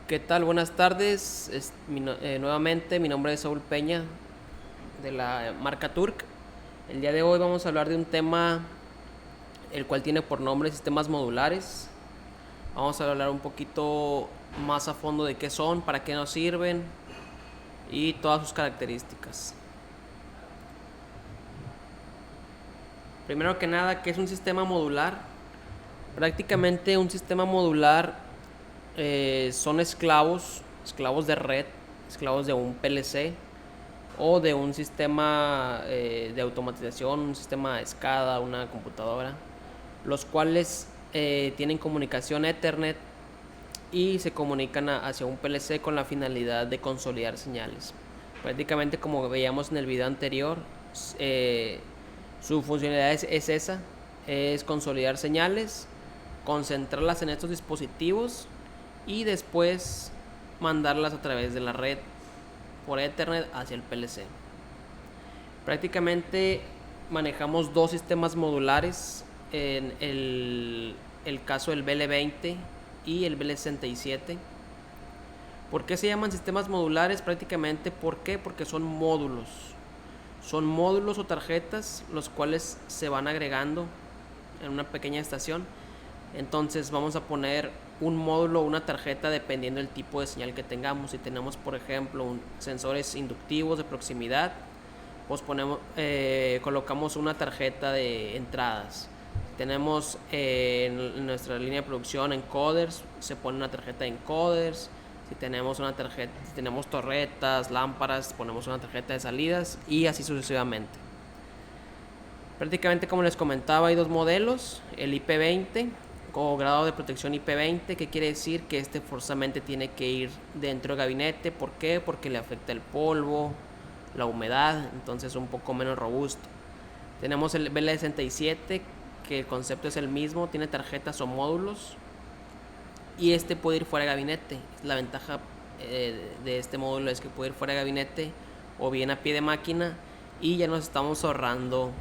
¿Qué tal? Buenas tardes. Nuevamente, mi nombre es Saúl Peña de la marca Turk. El día de hoy vamos a hablar de un tema el cual tiene por nombre sistemas modulares. Vamos a hablar un poquito más a fondo de qué son, para qué nos sirven y todas sus características. Primero que nada, ¿qué es un sistema modular? Prácticamente un sistema modular son esclavos de red, esclavos de un PLC o de un sistema de automatización, un sistema SCADA, una computadora, los cuales tienen comunicación Ethernet y se comunican hacia un PLC con la finalidad de consolidar señales. Prácticamente, como veíamos en el video anterior, eh, su funcionalidad es esa, es consolidar señales, concentrarlas en estos dispositivos y después mandarlas a través de la red por Ethernet hacia el PLC. Prácticamente manejamos dos sistemas modulares en el caso del BL20 y el BL67. ¿Por qué se llaman sistemas modulares? Prácticamente, ¿por qué? Porque son módulos. Son módulos o tarjetas los cuales se van agregando en una pequeña estación. Entonces vamos a poner un módulo o una tarjeta dependiendo del tipo de señal que tengamos. Si tenemos, por ejemplo, sensores inductivos de proximidad, pues colocamos una tarjeta de entradas. Si tenemos en nuestra línea de producción encoders, se pone una tarjeta de encoders. Si tenemos torretas, lámparas, ponemos una tarjeta de salidas y así sucesivamente. Prácticamente, como les comentaba, hay dos modelos: el IP20 o grado de protección IP20, que quiere decir que forzosamente tiene que ir dentro del gabinete. ¿Por qué? Porque le afecta el polvo, la humedad, entonces es un poco menos robusto. Tenemos el BL67, que el concepto es el mismo, tiene tarjetas o módulos y puede ir fuera de gabinete. La ventaja de este módulo es que puede ir fuera de gabinete o bien a pie de máquina y ya nos estamos ahorrando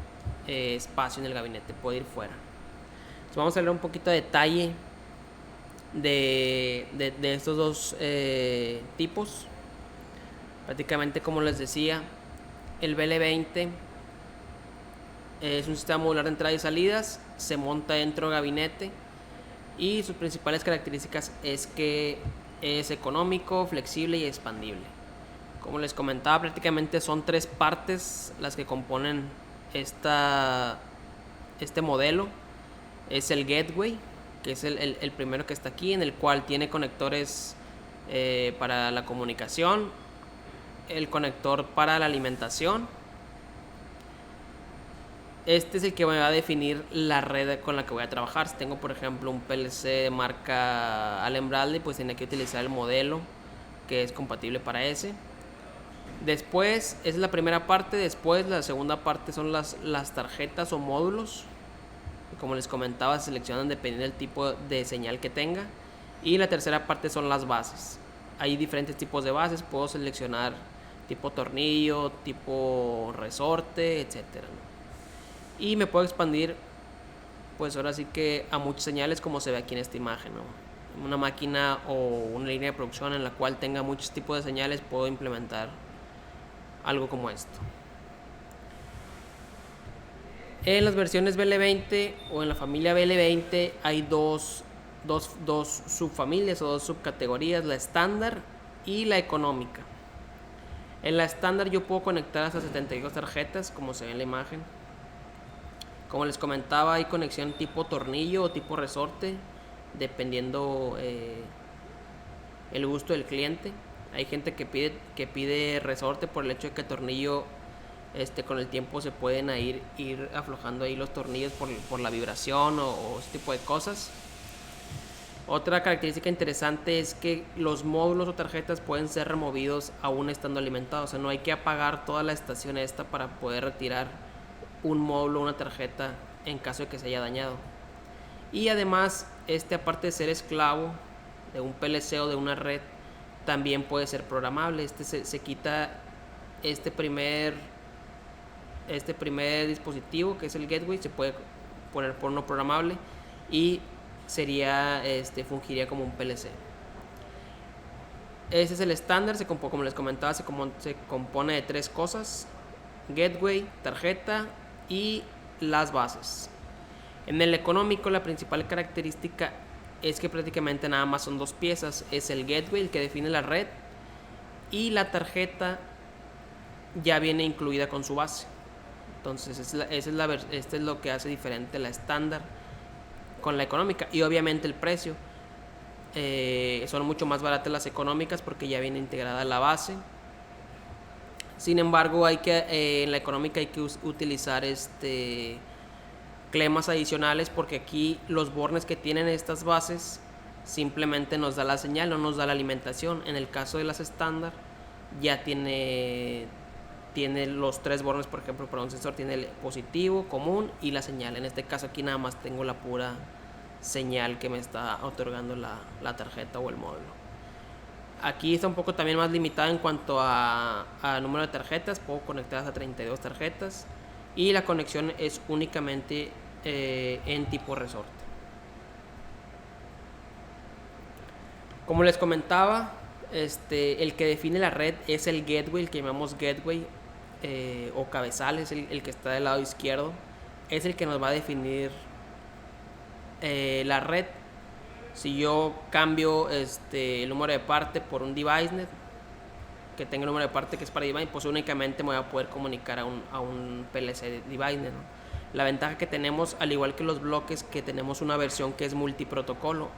espacio en el gabinete, puede ir fuera. Entonces vamos a hablar un poquito de detalle de estos dos tipos. Prácticamente, como les decía, el BL20 es un sistema modular de entradas y salidas, se monta dentro del gabinete y sus principales características es que es económico, flexible y expandible. Como les comentaba, prácticamente son tres partes las que componen este modelo. Es el gateway, que es el primero que está aquí, en el cual tiene conectores para la comunicación, el conector para la alimentación. Este es el que me va a definir la red con la que voy a trabajar. Si tengo, por ejemplo, un PLC de marca Allen Bradley, pues tiene que utilizar el modelo que es compatible para ese. Después, esa es la primera parte. Después, la segunda parte son las tarjetas o módulos. Como les comentaba, se seleccionan dependiendo del tipo de señal que tenga. Y la tercera parte son las bases. Hay diferentes tipos de bases. Puedo seleccionar tipo tornillo, tipo resorte, etcétera. Y me puedo expandir, pues ahora sí que a muchas señales, como se ve aquí en esta imagen, ¿no? Una máquina o una línea de producción en la cual tenga muchos tipos de señales, puedo implementar algo como esto. En las versiones BL20 o en la familia BL20 hay dos subfamilias o dos subcategorías: la estándar y la económica. En la estándar yo puedo conectar hasta 72 tarjetas, como se ve en la imagen. Como les comentaba, hay conexión tipo tornillo o tipo resorte, dependiendo el gusto del cliente. Hay gente que pide resorte por el hecho de que el tornillo, con el tiempo se pueden ir aflojando ahí los tornillos por la vibración o ese tipo de cosas. Otra característica interesante es que los módulos o tarjetas pueden ser removidos aún estando alimentados. O sea, no hay que apagar toda la estación para poder retirar un módulo o una tarjeta en caso de que se haya dañado. Y además, aparte de ser esclavo de un PLC o de una red, también puede ser programable. Se quita este primer dispositivo, que es el gateway, se puede poner por no programable y fungiría como un PLC. ese es el estándar, como les comentaba, se compone de 3 cosas: gateway, tarjeta y las bases. En el económico, la principal característica es que prácticamente nada más son 2 piezas. Es el gateway, el que define la red, y la tarjeta ya viene incluida con su base. Entonces este es lo que hace diferente la estándar con la económica. Y obviamente el precio. Son mucho más baratas las económicas porque ya viene integrada la base. Sin embargo, en la económica hay que utilizar clemas adicionales, porque aquí los bornes que tienen estas bases simplemente nos da la señal, no nos da la alimentación. En el caso de las estándar ya tiene los 3 bornes. Por ejemplo, para un sensor tiene el positivo, común y la señal. En este caso aquí nada más tengo la pura señal que me está otorgando la tarjeta o el módulo. Aquí está un poco también más limitada en cuanto a número de tarjetas. Puedo conectar hasta 32 tarjetas y la conexión es únicamente en tipo resorte. Como les comentaba, el que define la red es el gateway, el que llamamos gateway o cabezal, es el que está del lado izquierdo. Es el que nos va a definir la red. Si yo cambio el número de parte por un DeviceNet que tenga el número de parte que es para DeviceNet, pues únicamente me voy a poder comunicar a un PLC DeviceNet, ¿no? La ventaja que tenemos, al igual que los bloques, que tenemos una versión que es multiprotocolo,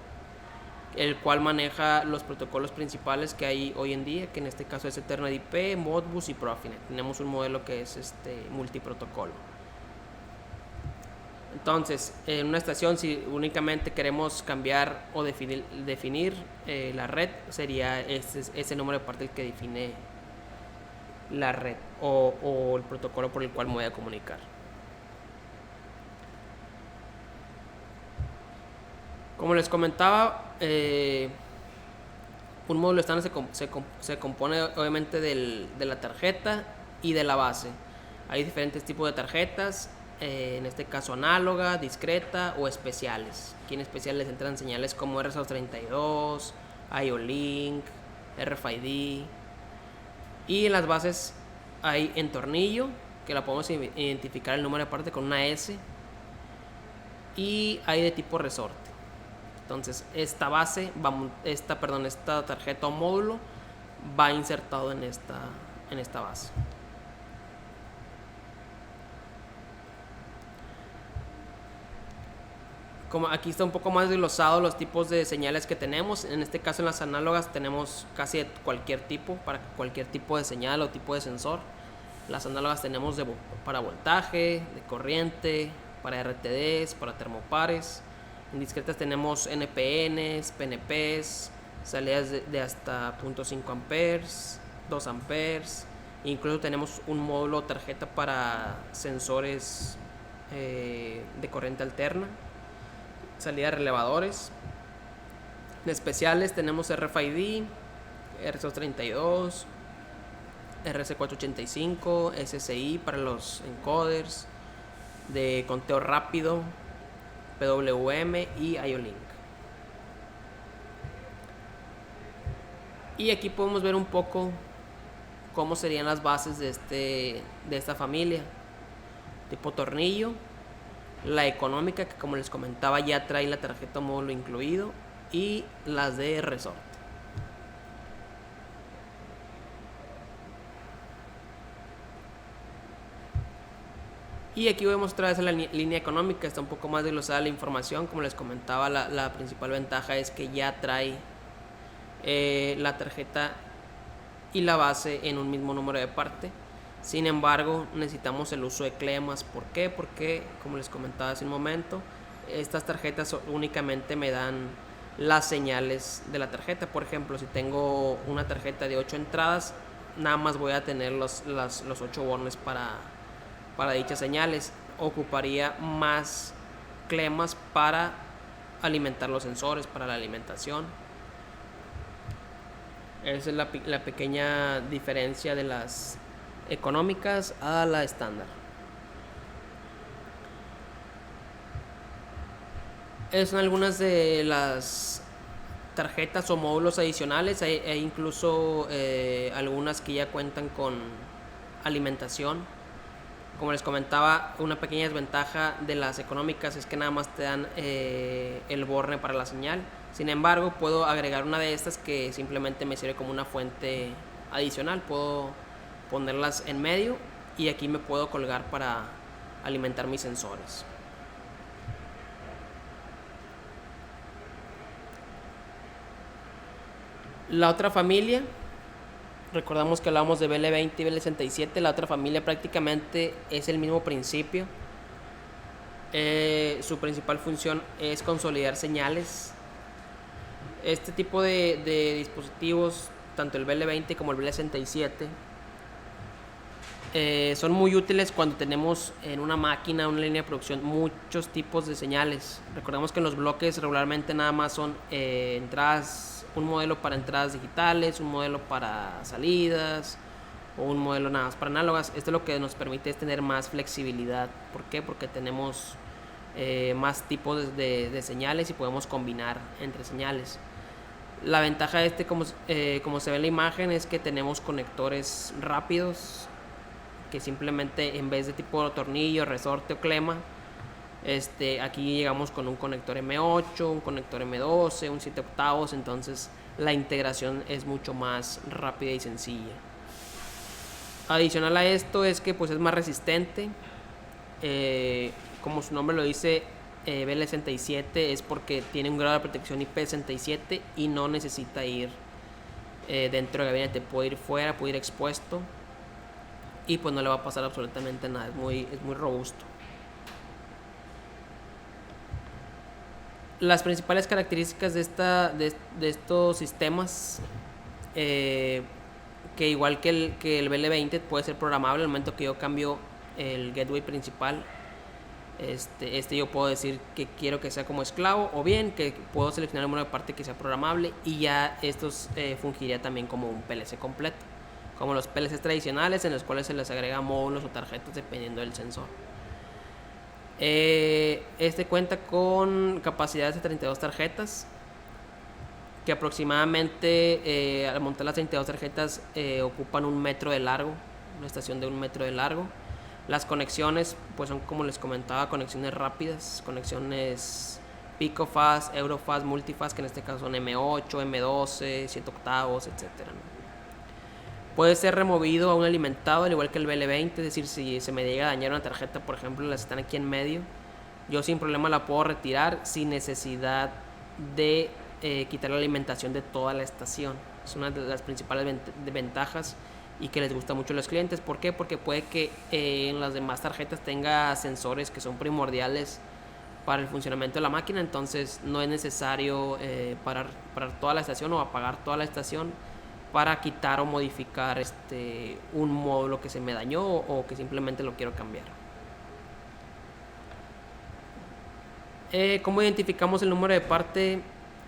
el cual maneja los protocolos principales que hay hoy en día, que en este caso es Ethernet IP, Modbus y Profinet. Tenemos un modelo que es multiprotocolo. Entonces, en una estación, si únicamente queremos cambiar o definir la red, sería ese número de parte el que define la red o el protocolo por el cual me voy a comunicar. Como les comentaba, un módulo estándar se compone obviamente de la tarjeta y de la base. Hay diferentes tipos de tarjetas, en este caso análoga, discreta o especiales. Aquí en especiales entran señales como RS232, IO-Link, RFID. Y en las bases hay en tornillo, que la podemos identificar el número de parte con una S. Y hay de tipo resorte. Entonces esta tarjeta o módulo va insertado en esta base. Como aquí está un poco más desglosado los tipos de señales que tenemos. En este caso, en las análogas tenemos casi de cualquier tipo, para cualquier tipo de señal o tipo de sensor. Las análogas tenemos para voltaje, de corriente, para RTDs, para termopares. En discretas tenemos NPNs, PNPs, salidas de hasta 0.5 amperes, 2 amperes. Incluso tenemos un módulo tarjeta para sensores de corriente alterna, salida de relevadores. En especiales tenemos RFID, RS232, RS485, SSI para los encoders, de conteo rápido, PWM y IO-Link. Y aquí podemos ver un poco cómo serían las bases de esta familia. Tipo tornillo, la económica, que como les comentaba ya trae la tarjeta módulo incluido, y las de resorte. Y aquí voy a mostrar la línea económica. Está un poco más desglosada la información. Como les comentaba, la principal ventaja es que ya trae la tarjeta y la base en un mismo número de parte. Sin embargo, necesitamos el uso de clemas. ¿Por qué? Porque, como les comentaba hace un momento, estas tarjetas únicamente me dan las señales de la tarjeta. Por ejemplo, si tengo una tarjeta de 8 entradas, nada más voy a tener los 8 bornes para dichas señales. Ocuparía más clemas para alimentar los sensores, para la alimentación. Esa es la pequeña diferencia de las económicas a la estándar. Esas son algunas de las tarjetas o módulos adicionales. Hay incluso algunas que ya cuentan con alimentación. Como les comentaba, una pequeña desventaja de las económicas es que nada más te dan el borne para la señal. Sin embargo, puedo agregar una de estas que simplemente me sirve como una fuente adicional. Puedo ponerlas en medio y aquí me puedo colgar para alimentar mis sensores. La otra familia, recordamos que hablábamos de BL20 y BL67. La otra familia prácticamente es el mismo principio. Su principal función es consolidar señales. Este tipo de dispositivos, tanto el BL20 como el BL67, son muy útiles cuando tenemos en una máquina, una línea de producción, muchos tipos de señales. Recordemos que en los bloques regularmente nada más son entradas, un modelo para entradas digitales, un modelo para salidas o un modelo nada más para análogas. Esto lo que nos permite es tener más flexibilidad. ¿Por qué? Porque tenemos más tipos de señales y podemos combinar entre señales. La ventaja de como se ve en la imagen, es que tenemos conectores rápidos, que simplemente en vez de tipo tornillo, resorte o clema, aquí llegamos con un conector M8, un conector M12, un 7 octavos. Entonces la integración es mucho más rápida y sencilla. Adicional a esto es que pues es más resistente. Como su nombre lo dice, BL67 es porque tiene un grado de protección IP67 y no necesita ir dentro del gabinete. Puede ir fuera, puede ir expuesto y pues no le va a pasar absolutamente nada. Es muy robusto. Las principales características de estos sistemas, que igual que el BL20 puede ser programable. Al momento que yo cambio el gateway principal, yo puedo decir que quiero que sea como esclavo, o bien que puedo seleccionar una parte que sea programable, y ya estos fungiría también como un PLC completo, como los PLCs tradicionales en los cuales se les agrega módulos o tarjetas dependiendo del sensor. Cuenta con capacidades de 32 tarjetas, que aproximadamente al montar las 32 tarjetas ocupan 1 metro de largo, una estación de 1 metro de largo. Las conexiones pues son, como les comentaba, conexiones rápidas, conexiones picofast, eurofast, multifast, que en este caso son M8, M12, 7 octavos, etc. Puede ser removido a un alimentado, al igual que el BL20, es decir, si se me llega a dañar una tarjeta, por ejemplo, las están aquí en medio, yo sin problema la puedo retirar sin necesidad de quitar la alimentación de toda la estación. Es una de las principales ventajas y que les gusta mucho a los clientes. ¿Por qué? Porque puede que en las demás tarjetas tenga sensores que son primordiales para el funcionamiento de la máquina, entonces no es necesario parar toda la estación o apagar toda la estación para quitar o modificar un módulo que se me dañó o que simplemente lo quiero cambiar. ¿Cómo identificamos el número de parte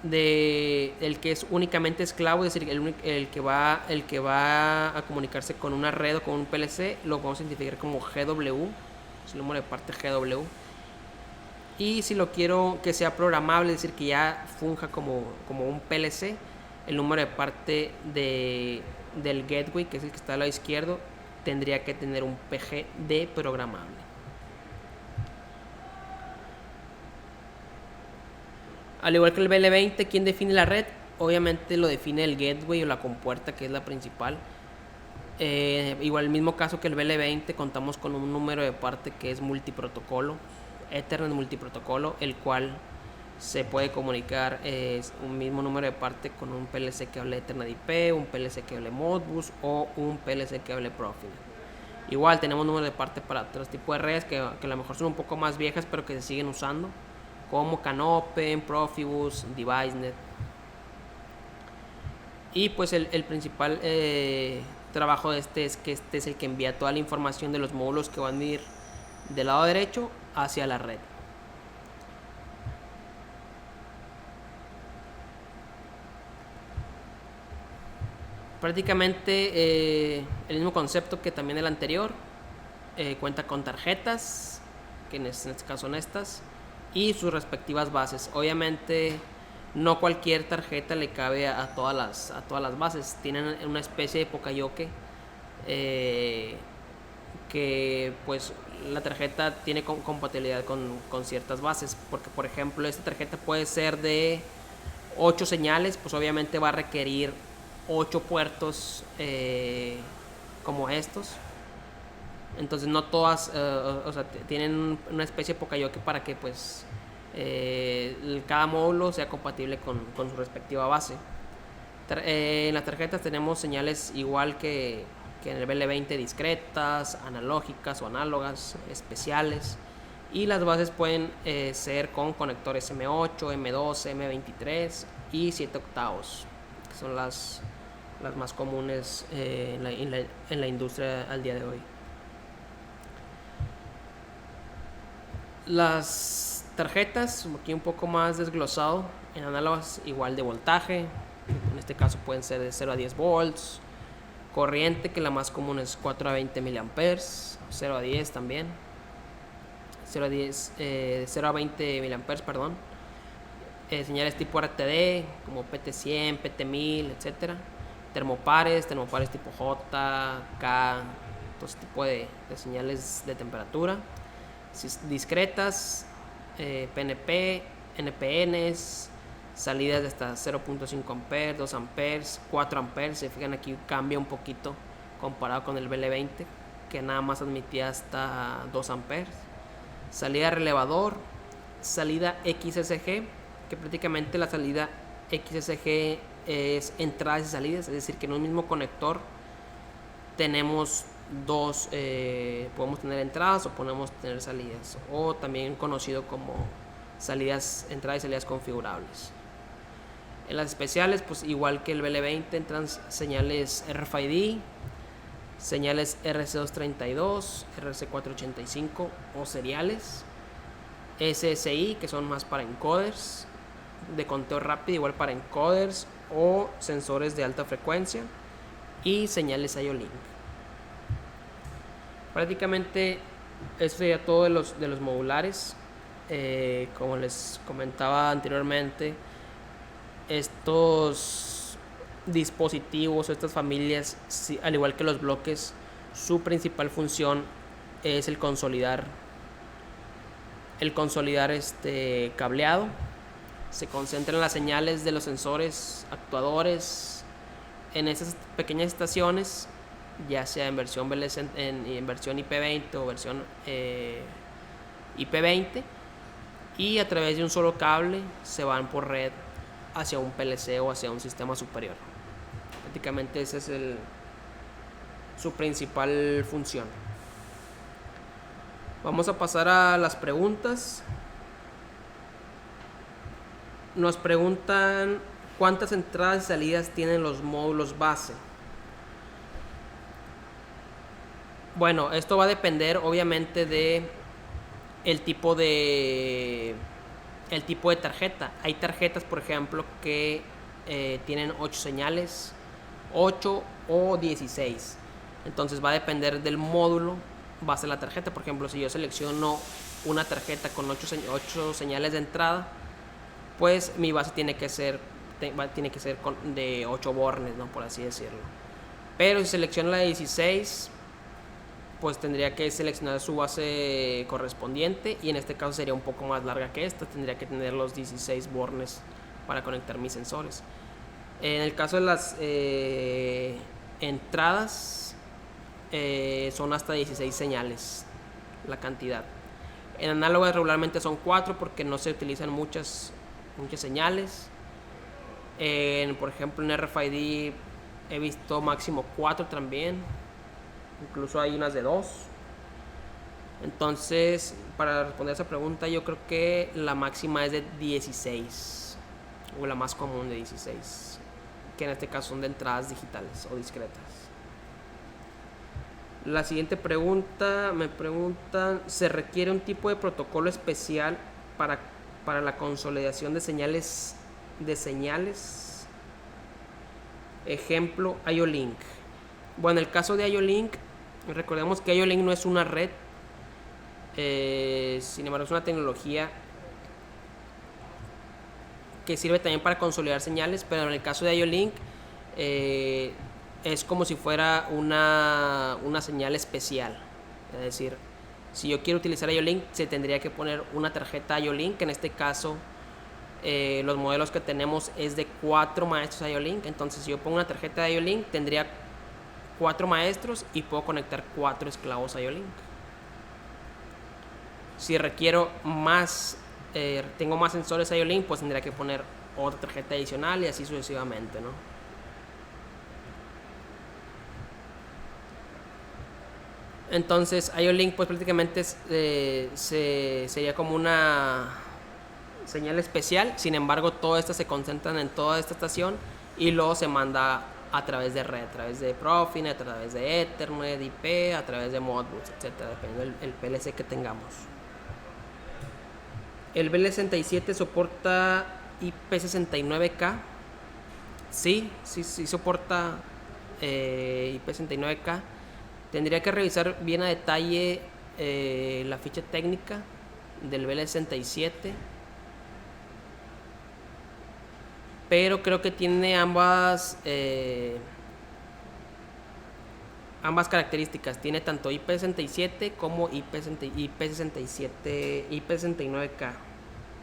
del que es únicamente esclavo? Es decir, el que va a comunicarse con una red o con un PLC, lo vamos a identificar como GW, es el número de parte GW. Y si lo quiero que sea programable, es decir, que ya funja como un PLC, el número de parte del gateway, que es el que está al lado izquierdo, tendría que tener un PGD programable. Al igual que el BL20, ¿quién define la red? Obviamente lo define el gateway o la compuerta, que es la principal. Igual el mismo caso que el BL20, contamos con un número de parte que es multiprotocolo, Ethernet multiprotocolo, el cual se puede comunicar un mismo número de parte con un PLC que hable Ethernet IP, un PLC que hable Modbus o un PLC que hable Profinet. Igual tenemos número de parte para otros tipos de redes que a lo mejor son un poco más viejas, pero que se siguen usando, como Canopen, Profibus, DeviceNet. Y pues el principal trabajo de es que es el que envía toda la información de los módulos que van a ir del lado derecho hacia la red. Prácticamente el mismo concepto que también el anterior. Cuenta con tarjetas, que en este caso son estas, y sus respectivas bases. Obviamente no cualquier tarjeta le cabe a todas las bases. Tienen una especie de pocayoke, que pues la tarjeta tiene compatibilidad con ciertas bases, porque por ejemplo esta tarjeta puede ser de 8 señales, pues obviamente va a requerir 8 puertos como estos. Entonces no todas, o sea, tienen una especie de pocayoke para que pues cada módulo sea compatible con su respectiva base. En las tarjetas tenemos señales igual que en el BL20, discretas, analógicas o análogas, especiales. Y las bases pueden ser con conectores M8, M2, M23 y 7 octavos, que son las más comunes en la industria al día de hoy. Las tarjetas, aquí un poco más desglosado, en análogas igual de voltaje, en este caso pueden ser de 0 a 10 volts, corriente, que la más común es 4 a 20 miliamperes, 0 a 10 también, 0 a 20 miliamperes, perdón. Señales tipo RTD, como PT100, PT1000, etc. Termopares tipo J, K, todo ese tipo de señales de temperatura. Discretas, PNP, NPNs, salidas de hasta 0.5 amperes, 2 amperes, 4 amperes. Se fijan aquí cambia un poquito comparado con el BL20, que nada más admitía hasta 2 amperes. Salida relevador, salida XSG, que prácticamente la salida XSG es entradas y salidas, es decir, que en un mismo conector tenemos dos, podemos tener entradas o podemos tener salidas, o también conocido como entradas y salidas configurables. En las especiales, pues igual que el BL20, entran señales RFID, señales RC232, RC485 o seriales, SSI, que son más para encoders de conteo rápido, igual para encoders o sensores de alta frecuencia, y señales IO-Link. Prácticamente eso sería todo de los modulares. Como les comentaba anteriormente, estos dispositivos, estas familias, al igual que los bloques, su principal función es el consolidar cableado. Se concentran las señales de los sensores actuadores en esas pequeñas estaciones, ya sea en versión en versión IP20 o versión IP20, y a través de un solo cable se van por red hacia un PLC o hacia un sistema superior. Prácticamente esa es su principal función. Vamos a pasar a las preguntas. Nos preguntan cuántas entradas y salidas tienen los módulos base. Bueno, esto va a depender obviamente de el tipo de tarjeta. Hay tarjetas, por ejemplo, que tienen 8 señales, 8 o 16. Entonces va a depender del módulo base de la tarjeta. Por ejemplo, si yo selecciono una tarjeta con 8 señales de entrada, pues mi base tiene que ser de 8 bornes, ¿no? Por así decirlo. Pero si selecciono la de 16, pues tendría que seleccionar su base correspondiente, y en este caso sería un poco más larga que esta. Tendría que tener los 16 bornes para conectar mis sensores. En el caso de las entradas, son hasta 16 señales la cantidad. En análogas regularmente son 4 porque no se utilizan muchas señales. Por ejemplo, en RFID he visto máximo 4 también. Incluso hay unas de 2. Entonces, para responder a esa pregunta, yo creo que la máxima es de 16, o la más común de 16, que en este caso son de entradas digitales o discretas. La siguiente pregunta, me preguntan: ¿se requiere un tipo de protocolo especial para la consolidación de señales? Ejemplo, IO-Link. Bueno, en el caso de IO-Link, recordemos que IO-Link no es una red, sin embargo es una tecnología que sirve también para consolidar señales, pero en el caso de IO-Link es como si fuera una señal especial. Es decir, si yo quiero utilizar IO-Link, se tendría que poner una tarjeta IO-Link. En este caso, los modelos que tenemos es de 4 maestros IO-Link. Entonces, si yo pongo una tarjeta de IO-Link, tendría 4 maestros y puedo conectar 4 esclavos IO-Link. Si requiero más, tengo más sensores IO-Link, pues tendría que poner otra tarjeta adicional y así sucesivamente, ¿no? Entonces IO-Link pues prácticamente sería como una señal especial. Sin embargo, todas estas se concentran en toda esta estación y luego se manda a través de red, a través de Profinet, a través de Ethernet, IP, a través de Modbus, etcétera, dependiendo del PLC que tengamos. El BL67 soporta IP69K. Sí soporta IP69K. Tendría que revisar bien a detalle la ficha técnica del BL67. Pero creo que tiene ambas características. Tiene tanto IP67 como IP69K.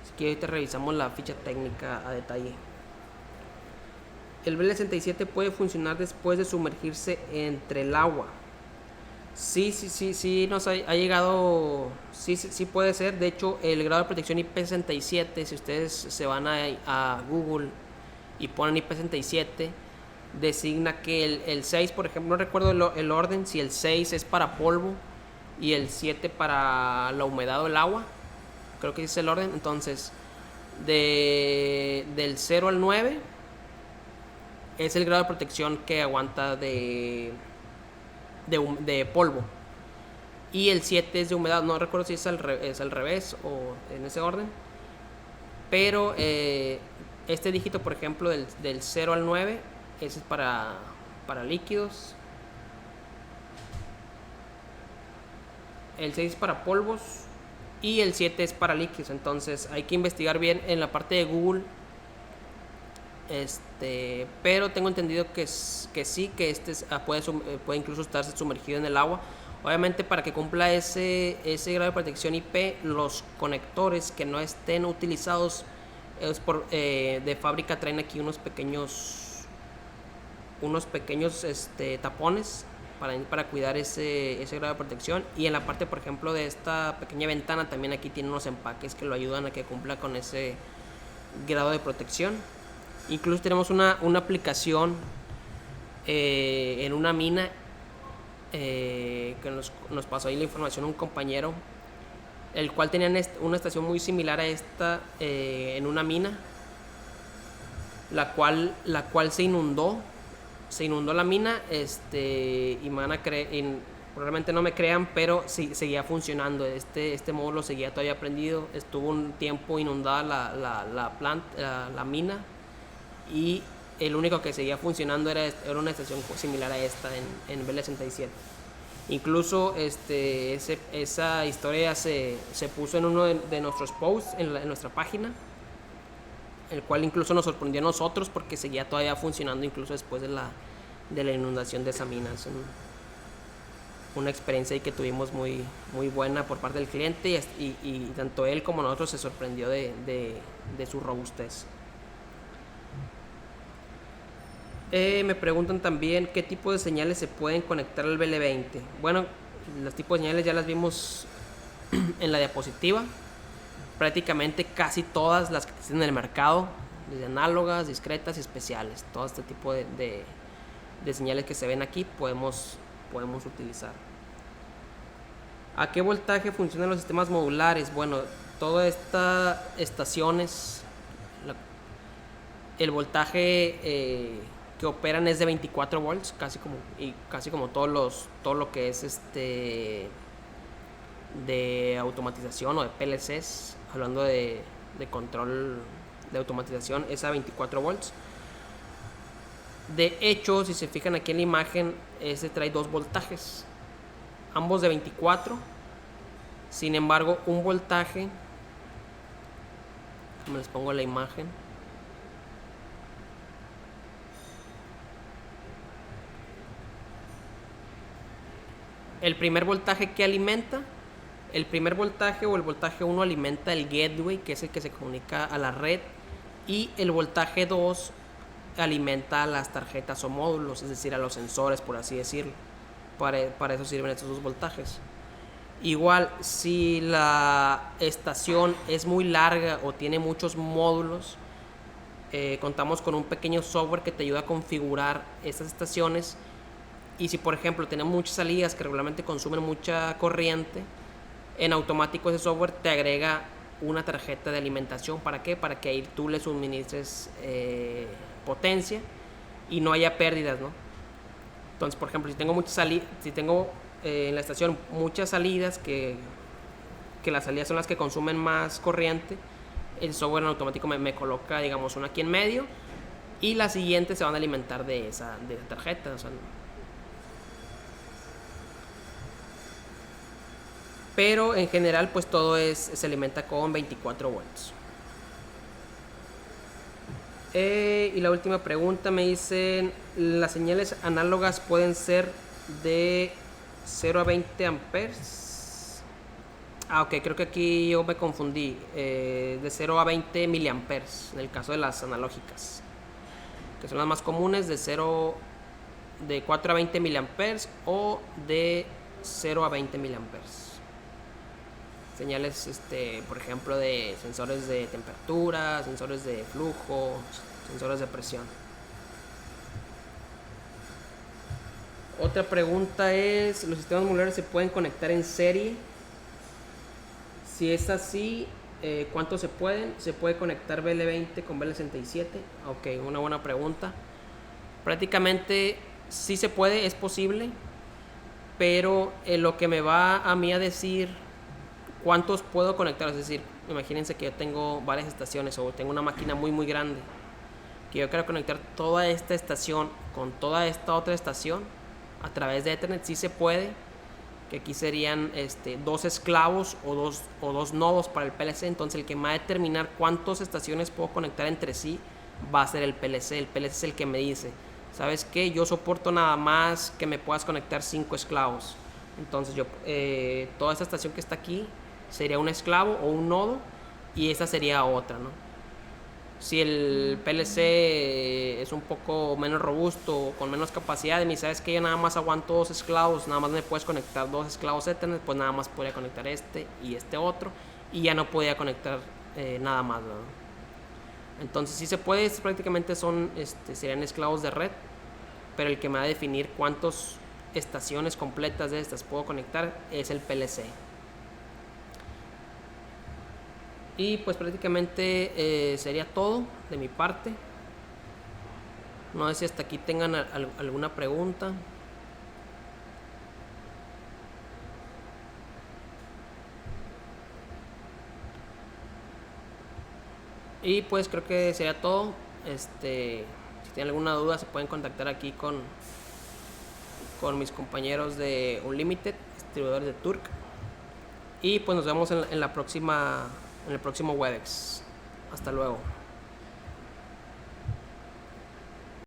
Así que ahorita revisamos la ficha técnica a detalle. El BL67 puede funcionar después de sumergirse entre el agua. Sí, nos ha llegado. Sí puede ser. De hecho, el grado de protección IP67, si ustedes se van a Google y ponen IP67, designa que el 6, por ejemplo, no recuerdo el orden, si el 6 es para polvo y el 7 para la humedad o el agua. Creo que ese es el orden. Entonces, del 0 al 9 es el grado de protección que aguanta de polvo. Y el 7 es de humedad. No recuerdo si es al revés o en ese orden. Pero este dígito, por ejemplo, del 0 al 9, ese es para líquidos. El 6 es para polvos. Y el 7 es para líquidos. Entonces hay que investigar bien en la parte de Google. Pero tengo entendido que sí, que puede incluso estarse sumergido en el agua. Obviamente, para que cumpla ese grado de protección IP, los conectores que no estén utilizados de fábrica traen aquí unos pequeños tapones para cuidar ese grado de protección. Y en la parte, por ejemplo, de esta pequeña ventana, también aquí tiene unos empaques que lo ayudan a que cumpla con ese grado de protección. Incluso tenemos una aplicación en una mina que nos pasó ahí la información un compañero, el cual tenía una estación muy similar a esta en una mina, la cual se inundó la mina, y me van a creer, probablemente no me crean, pero sí, seguía funcionando. Este módulo seguía todavía prendido. Estuvo un tiempo inundada la mina, y el único que seguía funcionando era una estación similar a esta en BL67. Incluso esa historia se puso en uno de nuestros posts en nuestra página, el cual incluso nos sorprendió a nosotros porque seguía todavía funcionando incluso después de la inundación de esa mina. Es una experiencia que tuvimos muy, muy buena por parte del cliente, y tanto él como nosotros se sorprendió de su robustez. Me preguntan también qué tipo de señales se pueden conectar al BL20. Bueno, los tipos de señales ya las vimos en la diapositiva. Prácticamente casi todas las que existen en el mercado, desde análogas, discretas y especiales, todo este tipo de señales que se ven aquí podemos utilizar. ¿A qué voltaje funcionan los sistemas modulares? Bueno, todas estas estaciones, el voltaje que operan es de 24 volts, casi como todo lo que es de automatización o de PLCs, hablando de control de automatización, es a 24 volts. De hecho, si se fijan aquí en la imagen, trae 2 voltajes, ambos de 24. Sin embargo, un voltaje, como les pongo la imagen, El primer voltaje que alimenta, el primer voltaje o el voltaje 1 alimenta el gateway, que es el que se comunica a la red, y el voltaje 2 alimenta a las tarjetas o módulos, es decir, a los sensores, por así decirlo. Para eso sirven estos dos voltajes. Igual, si la estación es muy larga o tiene muchos módulos, contamos con un pequeño software que te ayuda a configurar estas estaciones. Y si por ejemplo tenemos muchas salidas que regularmente consumen mucha corriente, en automático ese software te agrega una tarjeta de alimentación. ¿Para qué? Para que ahí tú le suministres potencia y no haya pérdidas, ¿no? Entonces, por ejemplo, si tengo en la estación muchas salidas que las salidas son las que consumen más corriente, el software en automático me coloca, digamos, una aquí en medio y las siguientes se van a alimentar de esa tarjeta. O sea, pero en general, pues todo se alimenta con 24 volts. Y la última pregunta me dicen, ¿las señales análogas pueden ser de 0 a 20 amperes? Ok, creo que aquí yo me confundí. De 0 a 20 miliamperes, en el caso de las analógicas, que son las más comunes, de 4 a 20 miliamperes o de 0 a 20 miliamperes. Señales, por ejemplo, de sensores de temperatura, sensores de flujo, sensores de presión. Otra pregunta es, ¿los sistemas modulares se pueden conectar en serie? Si es así, ¿cuántos se pueden? ¿Se puede conectar BL20 con BL67? Ok, una buena pregunta. Prácticamente sí se puede, es posible, pero lo que me va a mí a decir cuántos puedo conectar, es decir, imagínense que yo tengo varias estaciones o tengo una máquina muy muy grande, que yo quiero conectar toda esta estación con toda esta otra estación a través de Ethernet. Sí se puede, que aquí serían dos esclavos o dos nodos para el PLC. Entonces el que me va a determinar cuántas estaciones puedo conectar entre sí va a ser el PLC. El PLC es el que me dice, ¿sabes qué? Yo soporto nada más que me puedas conectar 5 esclavos. Entonces toda esta estación que está aquí sería un esclavo o un nodo y esta sería otra, ¿no? Si el PLC es un poco menos robusto o con menos capacidad y me sabes que yo nada más aguanto 2 esclavos, nada más me puedes conectar 2 esclavos Ethernet, pues nada más podría conectar este y este otro y ya no podía conectar nada más, ¿no? Entonces sí se puede, prácticamente serían esclavos de red, pero el que me va a definir cuántas estaciones completas de estas puedo conectar es el PLC. Y pues prácticamente sería todo de mi parte. No sé si hasta aquí tengan alguna pregunta. Y pues creo que sería todo. Si tienen alguna duda se pueden contactar aquí con mis compañeros de Unlimited, distribuidores de Turk. Y pues nos vemos en el próximo Webex. Hasta luego.